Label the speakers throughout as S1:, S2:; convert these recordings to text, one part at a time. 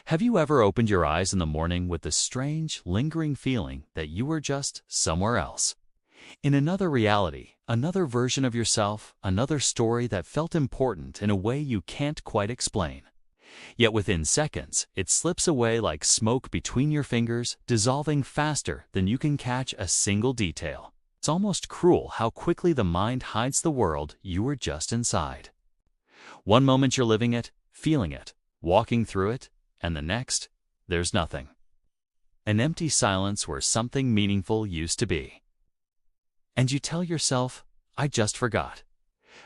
S1: Have you ever opened your eyes in the morning with the strange, lingering feeling that you were just somewhere else? In another reality, another version of yourself, another story that felt important in a way you can't quite explain. Yet within seconds, it slips away like smoke between your fingers, dissolving faster than you can catch a single detail. It's almost cruel how quickly the mind hides the world you were just inside. One moment you're living it, feeling it, walking through it, and the next, there's nothing. An empty silence where something meaningful used to be. And you tell yourself, I just forgot.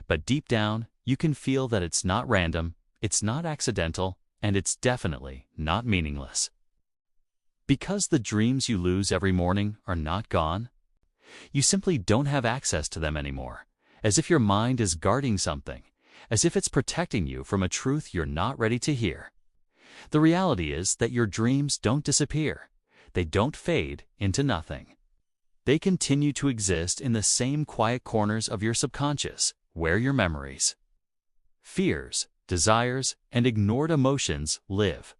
S1: But deep down, you can feel that it's not random, it's not accidental, and it's definitely not meaningless. Because the dreams you lose every morning are not gone. You simply don't have access to them anymore, as if your mind is guarding something, as if it's protecting you from a truth you're not ready to hear. The reality is that your dreams don't disappear. They don't fade into nothing. They continue to exist in the same quiet corners of your subconscious, where your memories, fears, desires, and ignored emotions live.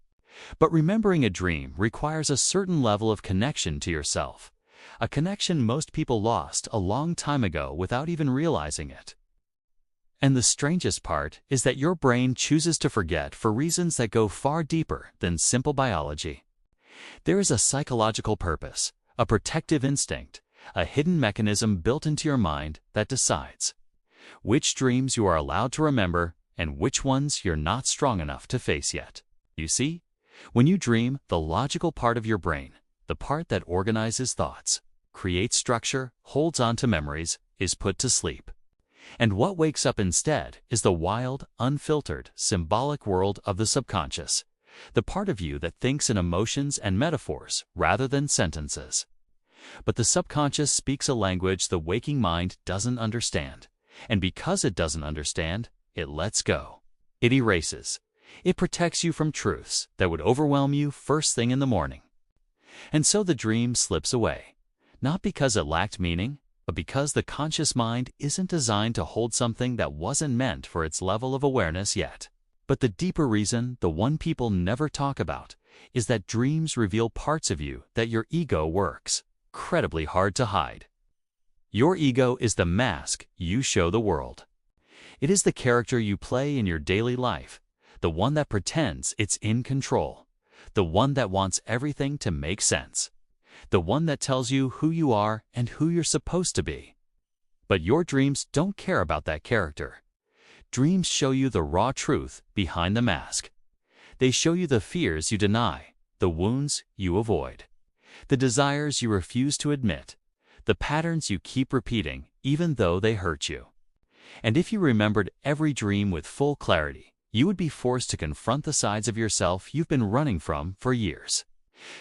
S1: But remembering a dream requires a certain level of connection to yourself, a connection most people lost a long time ago without even realizing it. And the strangest part is that your brain chooses to forget for reasons that go far deeper than simple biology. There is a psychological purpose, a protective instinct, a hidden mechanism built into your mind that decides which dreams you are allowed to remember and which ones you're not strong enough to face yet. You see, when you dream, the logical part of your brain, the part that organizes thoughts, creates structure, holds on to memories, is put to sleep. And what wakes up instead is the wild, unfiltered, symbolic world of the subconscious, the part of you that thinks in emotions and metaphors rather than sentences. But the subconscious speaks a language the waking mind doesn't understand, and because it doesn't understand, it lets go. It erases. It protects you from truths that would overwhelm you first thing in the morning. And so the dream slips away, not because it lacked meaning, but because the conscious mind isn't designed to hold something that wasn't meant for its level of awareness yet. But the deeper reason, the one people never talk about, is that dreams reveal parts of you that your ego works incredibly hard to hide. Your ego is the mask you show the world. It is the character you play in your daily life, the one that pretends it's in control, the one that wants everything to make sense, the one that tells you who you are and who you're supposed to be. But your dreams don't care about that character. Dreams show you the raw truth behind the mask. They show you the fears you deny, the wounds you avoid, the desires you refuse to admit, the patterns you keep repeating even though they hurt you. And if you remembered every dream with full clarity, you would be forced to confront the sides of yourself you've been running from for years.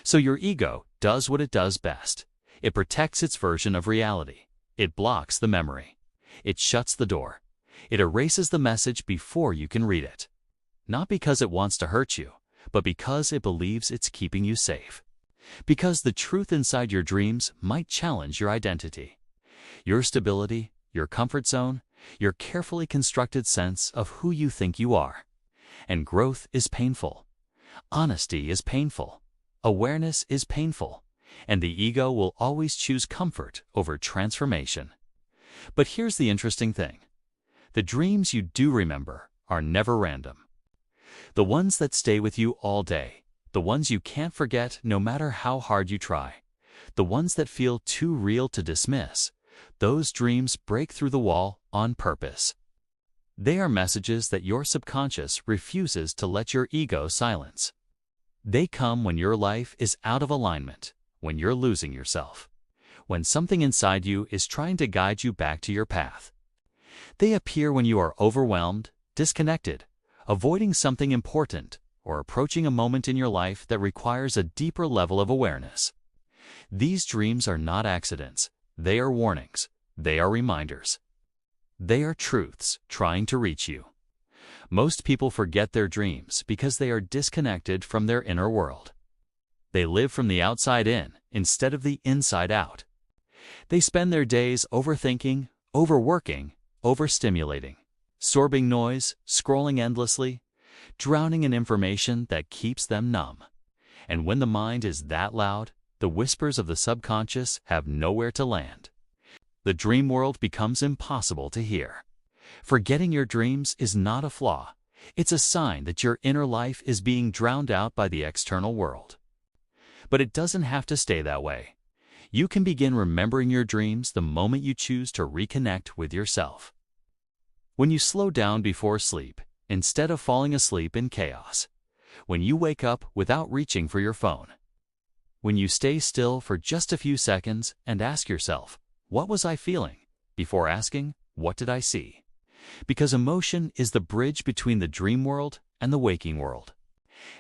S1: So your ego does what it does best. It protects its version of reality. It blocks the memory. It shuts the door. It erases the message before you can read it. Not because it wants to hurt you, but because it believes it's keeping you safe. Because the truth inside your dreams might challenge your identity, your stability, your comfort zone, your carefully constructed sense of who you think you are. And growth is painful. Honesty is painful. Awareness is painful. And the ego will always choose comfort over transformation. But here's the interesting thing. The dreams you do remember are never random. The ones that stay with you all day, the ones you can't forget no matter how hard you try, the ones that feel too real to dismiss, those dreams break through the wall on purpose. They are messages that your subconscious refuses to let your ego silence. They come when your life is out of alignment, when you're losing yourself, when something inside you is trying to guide you back to your path. They appear when you are overwhelmed, disconnected, avoiding something important, or approaching a moment in your life that requires a deeper level of awareness. These dreams are not accidents. They are warnings. They are reminders. They are truths trying to reach you. Most people forget their dreams because they are disconnected from their inner world. They live from the outside in instead of the inside out. They spend their days overthinking, overworking, overstimulating, absorbing noise, scrolling endlessly, drowning in information that keeps them numb. And when the mind is that loud, the whispers of the subconscious have nowhere to land. The dream world becomes impossible to hear. Forgetting your dreams is not a flaw. It's a sign that your inner life is being drowned out by the external world. But it doesn't have to stay that way. You can begin remembering your dreams the moment you choose to reconnect with yourself. When you slow down before sleep, instead of falling asleep in chaos. When you wake up without reaching for your phone. When you stay still for just a few seconds and ask yourself, what was I feeling? Before asking, what did I see? Because emotion is the bridge between the dream world and the waking world.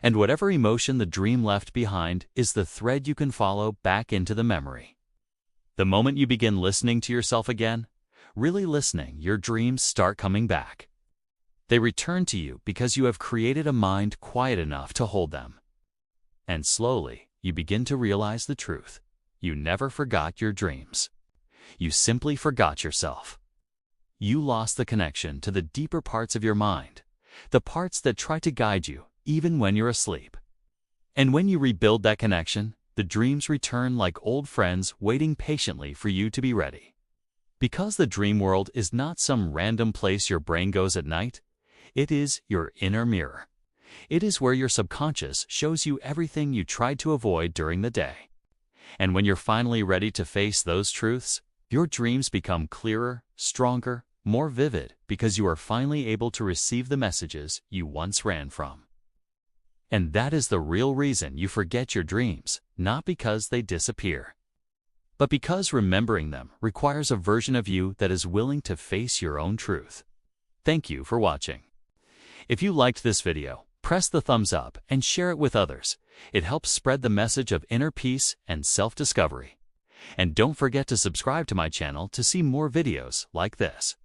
S1: And whatever emotion the dream left behind is the thread you can follow back into the memory. The moment you begin listening to yourself again, really listening, your dreams start coming back. They return to you because you have created a mind quiet enough to hold them. And slowly, you begin to realize the truth. You never forgot your dreams. You simply forgot yourself. You lost the connection to the deeper parts of your mind, the parts that try to guide you even when you're asleep. And when you rebuild that connection, the dreams return like old friends waiting patiently for you to be ready. Because the dream world is not some random place your brain goes at night, it is your inner mirror. It is where your subconscious shows you everything you tried to avoid during the day. And when you're finally ready to face those truths, your dreams become clearer, stronger, more vivid because you are finally able to receive the messages you once ran from. And that is the real reason you forget your dreams, not because they disappear, but because remembering them requires a version of you that is willing to face your own truth. Thank you for watching. If you liked this video, press the thumbs up and share it with others. It helps spread the message of inner peace and self-discovery. And don't forget to subscribe to my channel to see more videos like this.